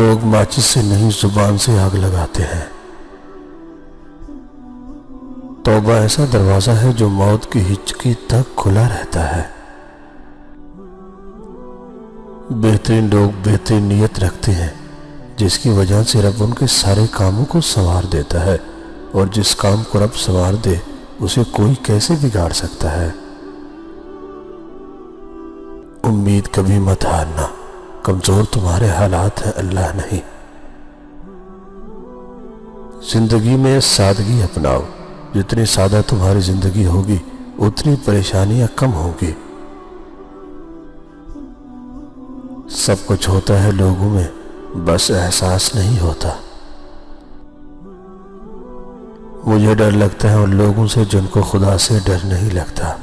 لوگ ماچس سے نہیں زبان سے آگ لگاتے ہیں۔ توبہ ایسا دروازہ ہے جو موت کی ہچکی تک کھلا رہتا ہے۔ بہترین لوگ بہترین نیت رکھتے ہیں، جس کی وجہ سے رب ان کے سارے کاموں کو سنوار دیتا ہے، اور جس کام کو رب سنوار دے اسے کوئی کیسے بگاڑ سکتا ہے۔ امید کبھی مت ہارنا، کمزور تمہارے حالات ہیں، اللہ نہیں۔ زندگی میں سادگی اپناؤ، جتنی سادہ تمہاری زندگی ہوگی اتنی پریشانیاں کم ہوگی۔ سب کچھ ہوتا ہے لوگوں میں، بس احساس نہیں ہوتا۔ مجھے ڈر لگتا ہے ان لوگوں سے جن کو خدا سے ڈر نہیں لگتا۔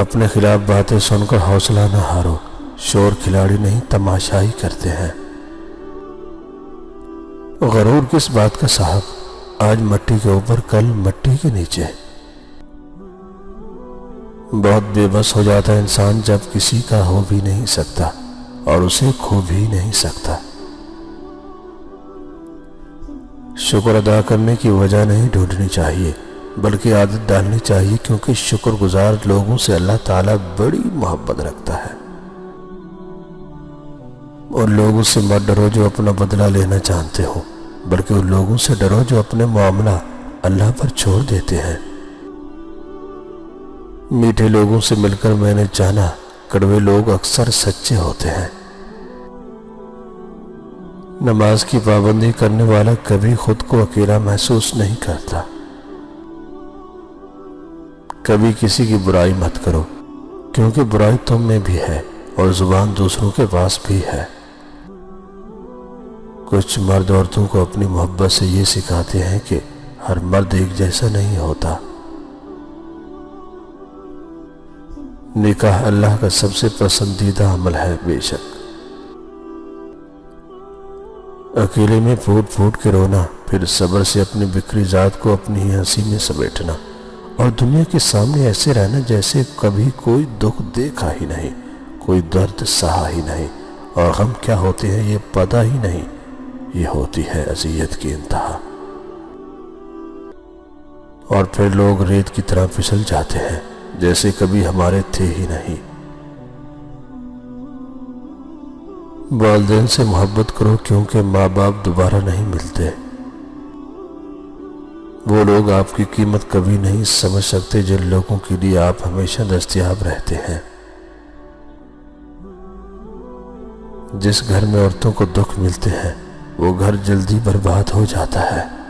اپنے خلاف باتیں سن کر حوصلہ نہ ہارو، شور کھلاڑی نہیں تماشائی کرتے ہیں۔ غرور کس بات کا صاحب، آج مٹی کے اوپر کل مٹی کے نیچے۔ بہت بے بس ہو جاتا ہے انسان جب کسی کا ہو بھی نہیں سکتا اور اسے کھو بھی نہیں سکتا۔ شکر ادا کرنے کی وجہ نہیں ڈھونڈنی چاہیے، بلکہ عادت ڈالنی چاہیے، کیونکہ شکر گزار لوگوں سے اللہ تعالیٰ بڑی محبت رکھتا ہے۔ اور لوگوں سے مت ڈرو جو اپنا بدلہ لینا جانتے ہو، بلکہ ان لوگوں سے ڈرو جو اپنے معاملہ اللہ پر چھوڑ دیتے ہیں۔ میٹھے لوگوں سے مل کر میں نے جانا، کڑوے لوگ اکثر سچے ہوتے ہیں۔ نماز کی پابندی کرنے والا کبھی خود کو اکیلا محسوس نہیں کرتا۔ کبھی کسی کی برائی مت کرو، کیونکہ برائی تم میں بھی ہے اور زبان دوسروں کے پاس بھی ہے۔ کچھ مرد عورتوں کو اپنی محبت سے یہ سکھاتے ہیں کہ ہر مرد ایک جیسا نہیں ہوتا۔ نکاح اللہ کا سب سے پسندیدہ عمل ہے، بے شک۔ اکیلے میں پھوٹ پھوٹ کے رونا، پھر صبر سے اپنی بکھری ذات کو اپنی ہی ہنسی میں سمیٹنا، اور دنیا کے سامنے ایسے رہنا جیسے کبھی کوئی دکھ دیکھا ہی نہیں، کوئی درد سہا ہی نہیں، اور غم کیا ہوتے ہیں یہ پتہ ہی نہیں۔ یہ ہوتی ہے اذیت کی انتہا۔ اور پھر لوگ ریت کی طرح پھسل جاتے ہیں جیسے کبھی ہمارے تھے ہی نہیں۔ والدین سے محبت کرو، کیونکہ ماں باپ دوبارہ نہیں ملتے۔ وہ لوگ آپ کی قیمت کبھی نہیں سمجھ سکتے جن لوگوں کے لیے آپ ہمیشہ دستیاب رہتے ہیں۔ جس گھر میں عورتوں کو دکھ ملتے ہیں وہ گھر جلدی برباد ہو جاتا ہے۔